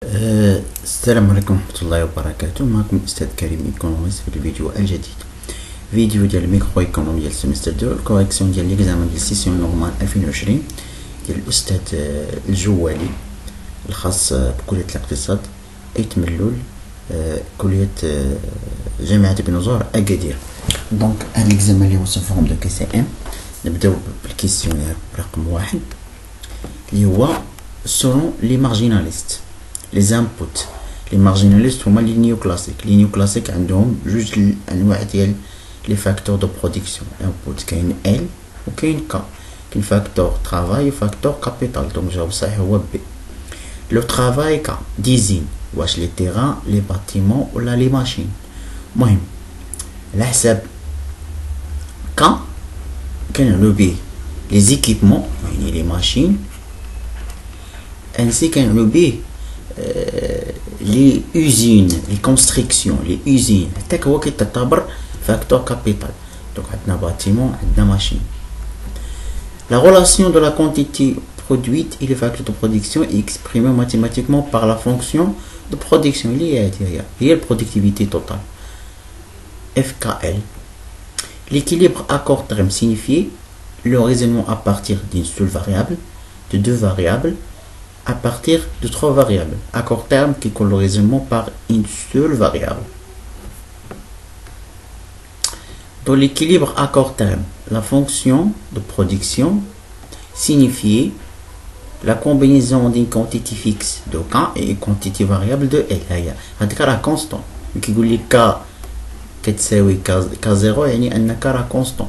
السلام عليكم ورحمة الله وبركاته. معكم أستاذ كريم إيكونوميست في الفيديو الجديد. فيديو ديال الميكرو إيكونومي ديال السيمستر 2 الكوريكسيون ديال ليكزامان ديال السيسيون نورمال 2020 ديال الأستاذ الجوالي الخاص بكلية الاقتصاد أيت ملول كلية جامعة بن زهر أكادير. دونك هاد ليكزامان اللي هو سو فورم دو كي سي ام. نبداو بالكيسيونير رقم 1 اللي هو selon les marginalistes. Les inputs les marginalistes هما les néoclassiques. Les néoclassiques عندهم جوج انواع ديال لي فاكتور دو برودكسيون. input كاين L وكاين K. كاين فاكتور travail و فاكتور capital. دونك الجواب الصحيح هو B. لو travail K ديزين واش لي تيران لي باتيمون ولا لي ماشين. المهم على حساب K كنعنو به لي زيكيبمون يعني لي ماشين ainsi كنعنو به les usines, les constructions, les usines. حتى هو كيتعتبر facteur capital. Donc عندنا bâtiment, عندنا machine. La relation de la quantité produite et les facteurs de production est exprimée mathématiquement par la fonction de production. Il y a la productivité totale. FKL. L'équilibre à court terme signifie le raisonnement à partir d'une seule variable, de deux variables, à partir de trois variables. À court terme, qui colle le raisonnement par une seule variable. Dans l'équilibre à court terme, la fonction de production signifie la combinaison d'une quantité fixe de K et une quantité variable de L. هذا كرا constant. كي يقول لي K كتساوي K0 يعني أن K راه constant.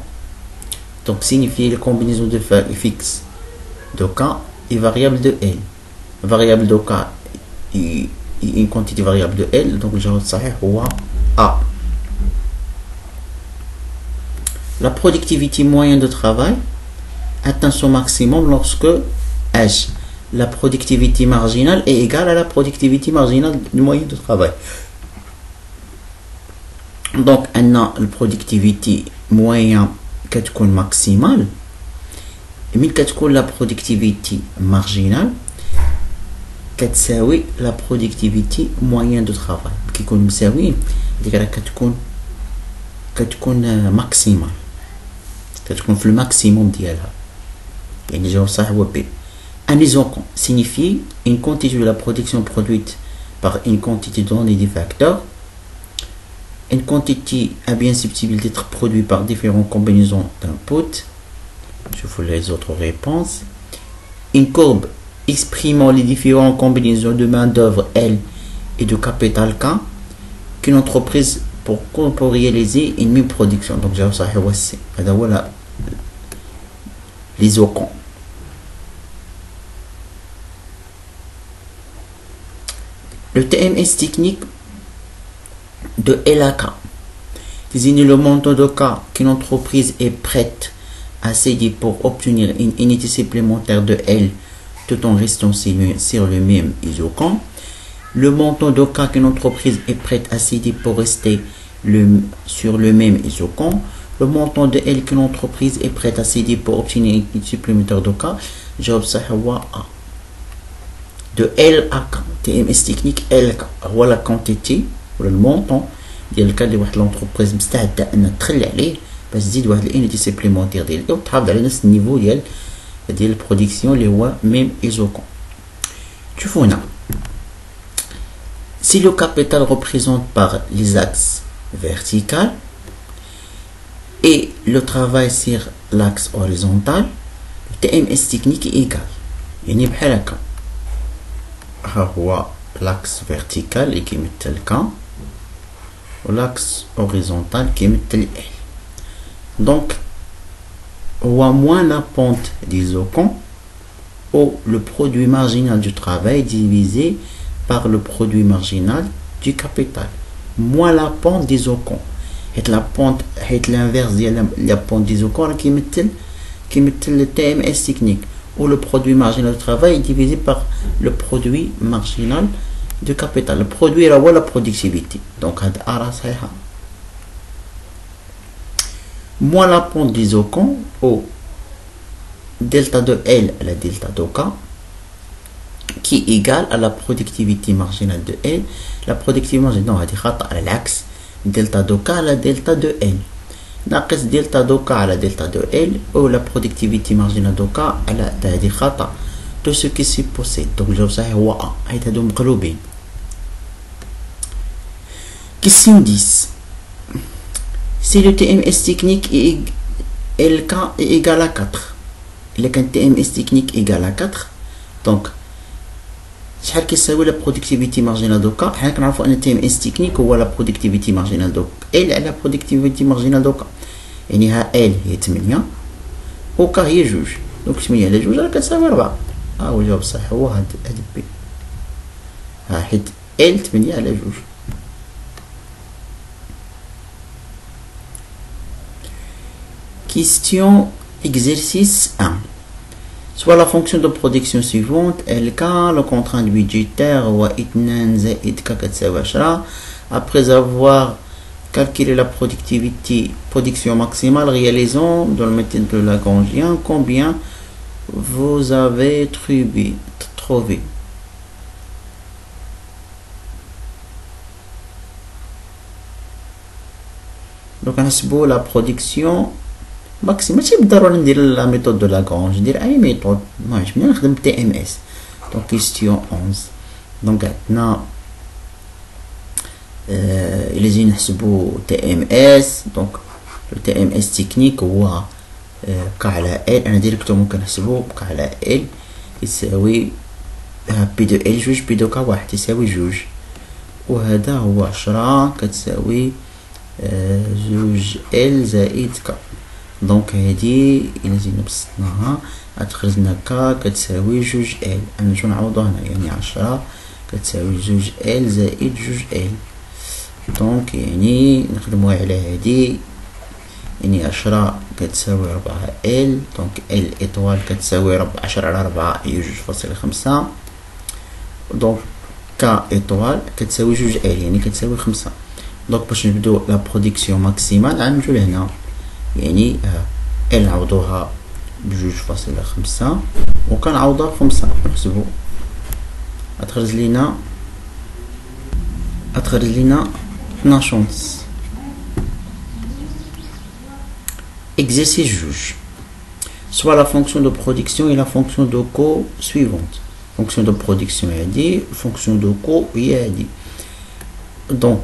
Donc signifie la combinaison de fixe de K et variable de L. Variable de K et une quantité variable de L. Donc le jawab sahih هو A. La productivité moyenne de travail atteint son maximum lorsque H, la productivité marginale, est égale à la productivité marginale du moyen de travail. Donc la productivité moyenne كتكون maximale mais كتكون la productivité marginale كتساوي la productivité moyenne de travail. كيكون مساوي ديك راه كتكون ماكسيمال، كتكون في الماكسيموم ديالها. يعني الجواب الصحيح هو B. Un isoquant signifie une quantité de la production produite par une quantité donnée des facteurs. Une quantité est bien susceptible d'être produite par différentes combinaisons d'inputs. Je vous les autres réponses. Une courbe exprimant les différentes combinaisons de main-d'œuvre L et de capital K qu'une entreprise pour réaliser une même production. Donc, j'ai ça aussi. Voilà les ocons. Le TMS technique de L à K désigne le montant de K qu'une entreprise est prête à céder pour obtenir une unité supplémentaire de L tout en restant sur le même isoquant. Le montant de K qu'une entreprise est prête à céder pour rester sur le même isoquant. Le montant de L qu'une entreprise est prête à céder pour obtenir une unité supplémentaire de K. Jawab sahih huwa A. De L à K, TMS technique L K هو la quantité ولا المونطون ديال الكا اللي واحد لونتربريز مستعده ان تخلي عليه باش تزيد واحد الانيتي سيبليمونتير ديالها وتحافظ على نفس النيفو ديال البرودكسيون اللي هو ميم ايزوكون. شوفوا هنا si le capital représente par les axes vertical et le travail sur l'axe horizontal, le TMS technique est égal. يعني بحال هكا ها هو l'axe vertical اللي كيمثل K و l'axe horizontal كيمثل L. Donc هو moins la pente des isoquants ou le produit marginal du travail divisé par le produit marginal du capital. Moins la pente des isoquants. Et la pente, et l'inverse de la pente des isoquants qui met le TMS technique ou le produit marginal du travail divisé par le produit marginal du capital. Le produit là ou la productivité. Donc moins la pente des isoquants ou delta de L à la delta de K qui est égale à la productivité marginale de L. La productivité marginale, non, هذه خطأ على العكس delta de K على delta de L ناقص delta de K على delta de L ou la productivité marginale de K على هذه خطأ tout ce qui s'y possède. donc الجواب صحيح هو A حيث هادو مقلوبين. question 10 si le TMS technique est LK est égal à 4 إلا كان TMS technique égal à 4 donc شحال كيساوي لا برودكتيفيتي مارجينال دو كا. حنا كنعرفوا ان تي ام اس تكنيك هو لا برودكتيفيتي مارجينال دو ال على برودكتيفيتي مارجينال دو كا، يعني ها ال هي 8 و كا هي 2 دونك 8 على 2 راه كتساوي 4. ها هو الجواب الصحيح هو هاد بي. ها حيت ال 8 على 2. question exercice 1. soit la fonction de production suivante LK le contrainte budgétaire هو 2 زائد K كتساوي 10. après avoir calculé la production maximale réalisant dans le méthode de Lagrangien, combien vous avez trouvé donc نحسبوا la production ماكسيم. ماشي بالضروره ندير لا ميثود دو لاغرانج، ندير اي ميثود ما عجبني نخدم تي ام اس. دونك كيستيون 11 دونك عندنا الا جينا نحسبو تي ام اس دونك تي ام اس تكنيك هو ك على ال. انا ديريكتو ممكن نحسبو ك على ال يساوي بي دو ال 2 بي دو ك 1 يساوي 2 وهذا هو 10 كتساوي 2 ال زائد ك. دونك هادي الى جينا بسطناها غتخرج لنا ك كتساوي 2 ال. نجيو نعوضو هنا يعني 10 كتساوي 2 ال زائد 2 ال. دونك يعني نخدموها على هادي يعني 10 كتساوي 4 ال. دونك ال ايطوال كتساوي 10 على 4 هي 2.5. دونك ك ايطوال كتساوي 2 ال يعني كتساوي 5. دونك باش نبدو لا برودكسيون ماكسيمال غنمشيو لهنا يعني ال نعوضوها ب 2.5 وكنعوضوها ب5 نحسبو غتخرج لينا 12. exercice 2. soit la fonction de production et la fonction de coût suivante. fonction de production هادي fonction de coût هي هادي. donc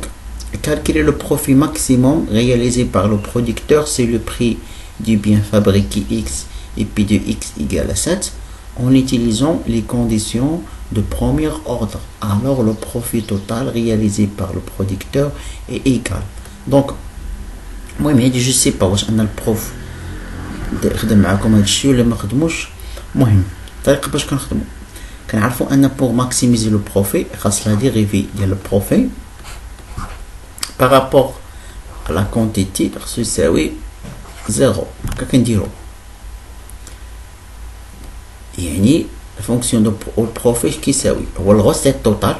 calculer le profit maximum réalisé par le producteur, c'est le prix du bien fabriqué X et P de X égale à 7 en utilisant les conditions de premier ordre. Alors le profit total réalisé par le producteur est égal. Donc, moi je sais pas واش أن البروف خدم معكم هاد الشيء ولا ما خدموش. المهم الطريقة باش كنخدمو كنعرفو أن pour maximiser le profit خاص لا ديريفي ديال البروفي par rapport à la quantité خصو يساوي 0. هكا كنديرو يعني الفونكسيون دو البروفيت كيساوي هو الغوسيت توتال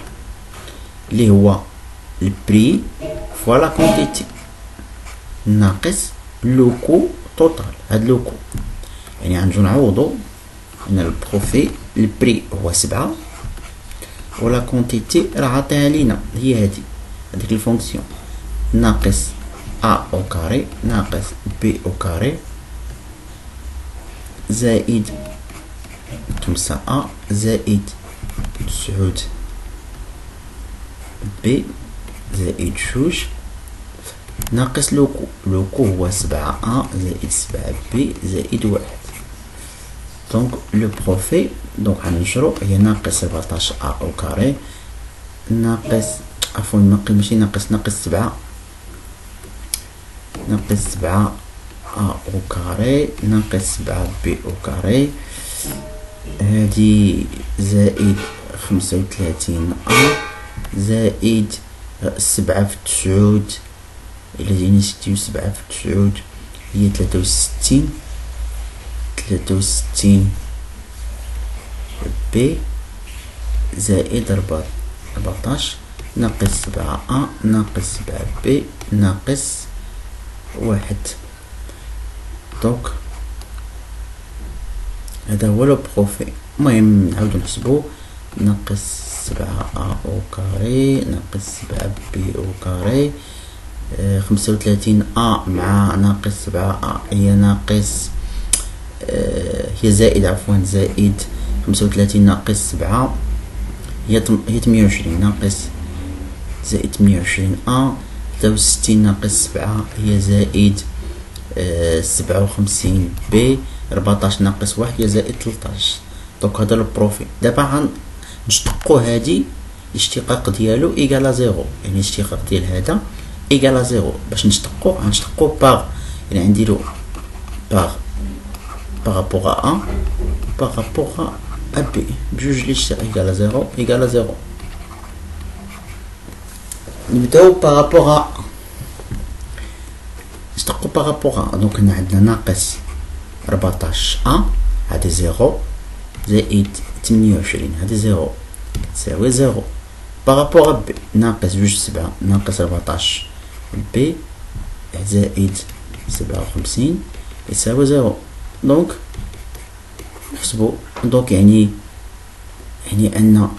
اللي هو البري فوا لا كونتيتي ناقص لو كو توتال. هاد لو كو يعني غنجيو نعوضو ان البروفيت البري هو 7 ولا كونتيتي راه عطيها لينا هي هاديك الفونكسيون ناقص A au carré ناقص B au carré زائد 5A زائد 9 B زائد 2 ناقص لوكو هو 7A زائد 7B زائد 1. دونك لو بروفي دونك غننشرو هي ناقص 14A au carré ناقص عفوا ماشي ناقص 7 ناقص 7 A au carré ناقص 7 B au carré هادي زائد 35 A زائد 7 في 9 إلا جينا نستيو 7 في 9 هي 63 B زائد 14 ناقص 7 A ناقص 7 B ناقص 1. دونك هذا هو لو بروفي. المهم نعاودو نحسبو ناقص 7 أ أو كاري ناقص 7 بي أو كاري. 35 أ مع ناقص 7 أ هي ناقص هي زائد عفوا زائد 35 ناقص 7 هي 28 ناقص زائد 28 أ. 63 ناقص 7 هي زائد 57 بي. 14 ناقص 1 هي زائد 13. دونك هذا البروفي. دابا غنشتقو هادي الاشتقاق ديالو إيكالا زيرو، يعني الاشتقاق ديال هذا إيكالا زيرو. باش غنشتقو باغ، يعني غنديرو باغ بارابوغ أ أ بارابوغ أ بي بجوج لي شتا إيكالا زيرو إيكالا زيرو. نبداو بارابوغ أ نشتقو بارابوغ أ. دونك هنا عندنا ناقص 14 أ هادي زيرو زائد 28 هادي زيرو تساوي زيرو. بارابوغ بي ناقص جوج 7 ناقص 14 بي زائد 57 يساوي زيرو. دونك نحسبو. دونك يعني أن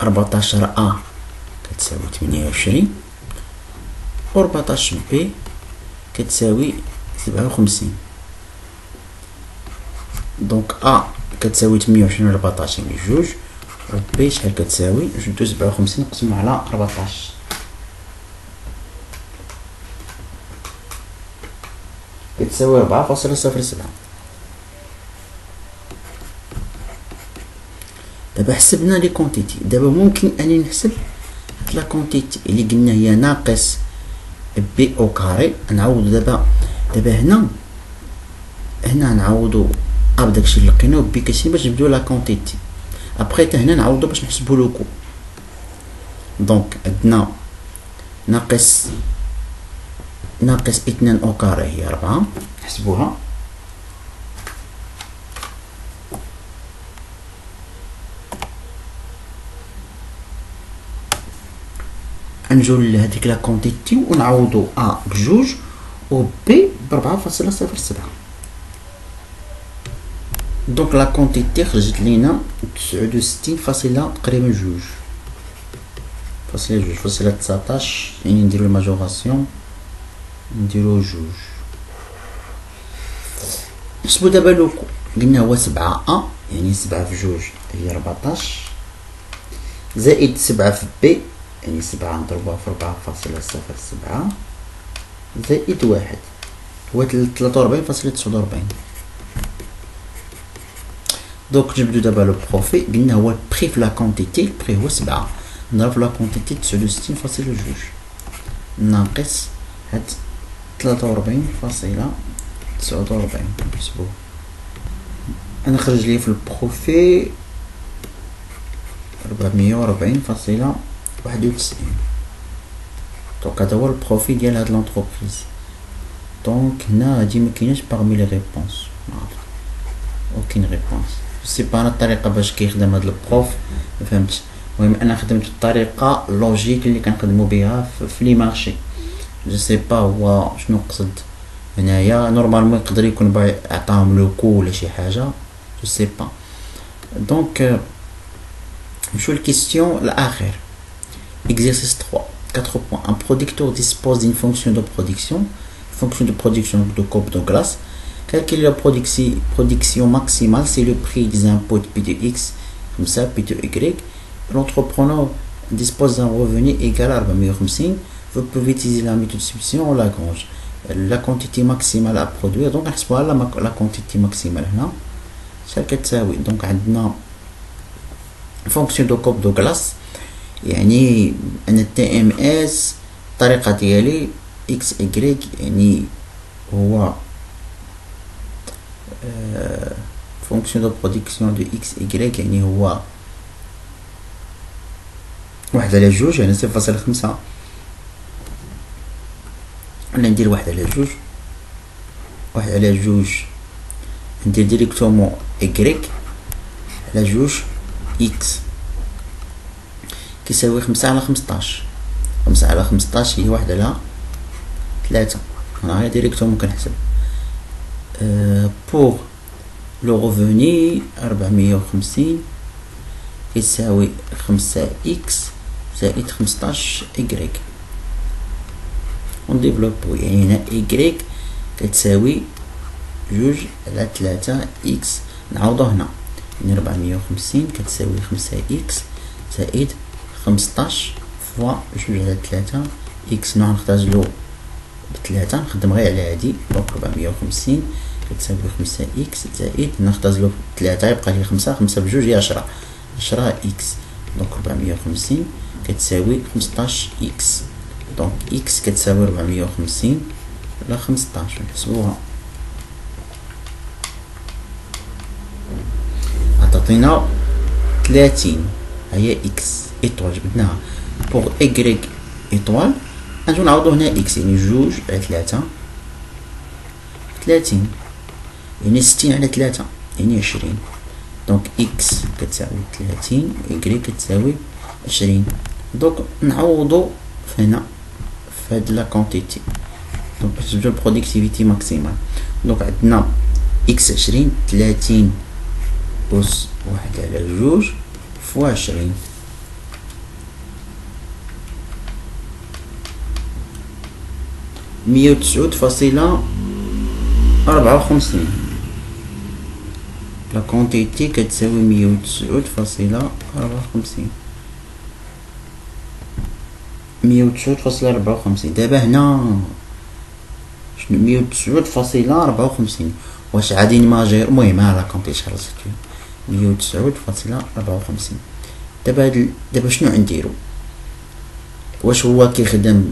14 أ كتساوي 28 و 14 بي كتساوي 57. دونك أ كتساوي 28 و 14 يعني جوج، و بي شحال كتساوي جوج 57 نقسمو على 14 كتساوي 4.07. دابا حسبنا لي كونتيتي. دابا ممكن اني نحسب هاد لا كونتيتي اللي قلنا هي ناقص بي او كاري. نعوضو دابا هنا نعوضو ا بداكشي اللي لقيناه بي كاين باش نبداو لا كونتيتي. ابخي حتى هنا نعوضو باش نحسبو لو كو. دونك عندنا ناقص 2 او كاري هي 4 نحسبوها. نجو لهاديك لا كونتيتي ونعوضو ا بجوج و بي ب 4.07. دونك لا كونتيتي خرجت لينا 69 فاصلة تقريبا جوج فاصلة 19. يعني نديرو الماجوراسيون نديرو جوج. نحسبو دابا لوكو. قلنا هو 7 أ يعني 7 في جوج هي 14 زائد 7 في بي يعني 7 نضربوها في 4.07 زائد 1 هو 43.49. دونك نجبدو دابا لو بروفي. قلنا هو البري في لا كونتيتي، البري هو 7 نضرب في لا كونتيتي 69.2 ناقص هاد 43.49. نحسبوه. انا خرج لي في البروفي 440.91. دونك هذا هو البروفي ديال هاد لونتربريز. دونك هنا هادي مكايناش باغمي لي ريبونس، معرفت اوكين ريبونس. سي با انا الطريقه باش كيخدم هاد البروف مفهمتش. المهم انا خدمت بالطريقه لوجيك اللي كنخدمو بها في لي مارشي. جو سي با هو شنو قصد هنايا. نورمالمون يقدر يكون باغي عطاهم لو كو ولا شي حاجه، جو سي با. دونك نمشيو للكيستيون الاخر. Exercice 3, 4 points. Un producteur dispose d'une fonction de production de cope de glace. Calculer la production maximale, c'est le prix des inputs P de X, comme ça, P de Y. L'entrepreneur dispose d'un revenu égal à 450. Vous pouvez utiliser la méthode de substitution en Lagrange. La quantité maximale à produire, donc la quantité maximale là, celle qui est donc on a fonction de cope de glace. يعني أن التي ام اس الطريقة ديالي اكس ايكغيك يعني هو فونكسيون دو برودكسيون دو اكس ايكغيك يعني هو 1/2 يعني 0.5 ولا ندير 1/2 ندير ديريكتومون ايكغيك على 2 اكس كيساوي 5/15. 5/15 هي 1/3. انا غير ديريكتومون كنحسب. بور لو ريفوني 450 كتساوي 5 إكس زائد 15 إكغيك. ونديفلوبو، يعني هنا إكغيك كتساوي 2/3 إكس. نعوضو هنا، يعني 450 كتساوي 5 إكس زائد 15 فوا 2/3 إكس. نوع نختارلو ب3، نخدم غير على هادي. دونك 450 كتساوي 5 إكس زائد نختازلو 3 يبقى لي 5 بجوج هي 10 إكس. دونك 450 كتساوي 15 إكس. دونك إكس كتساوي 450 على 15. نحسبوها، عطاتينا 30. هي إكس إيطوال جبدناها. بوغ إكغيك إيطوال غنجيو نعوضو هنا إكس، يعني 2/3 30، يعني 60/3 يعني 20. دونك إكس كتساوي 30 و إكغيك كتساوي 20. دونك نعوضو هنا فهاد لا كونتيتي، دونك باش نجبدو البرودكتيفيتي ماكسيمال. دونك عندنا إكس 20، 30 أس 1/2 فوا 20. 109.54. لا كونتيتي كتساوي 109.54. 109.54. دابا هنا شنو 109.54؟ واش غادي نماجير؟ المهم ها لا كونتيتي خلصت 109.54. دابا شنو غنديرو؟ واش هو كيخدم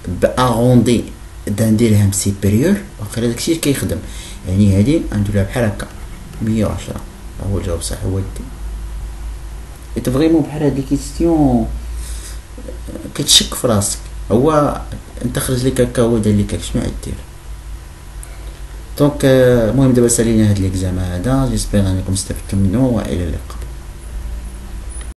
بأغوندي دان درهم سيبيريور؟ واخا داكشي كيخدم، يعني هادي غنديرها بحال هكا 110. هو الجواب صح، هو دي. انت فريمون بحال هاد لي كيستيون كتشك في راسك، هو انت خرج لك هكا هو دار لك شنو غدير؟ دونك المهم دابا سالينا هاد ليكزامان هذا، جيسبيغ انكم استفدتم منه، والى اللقاء.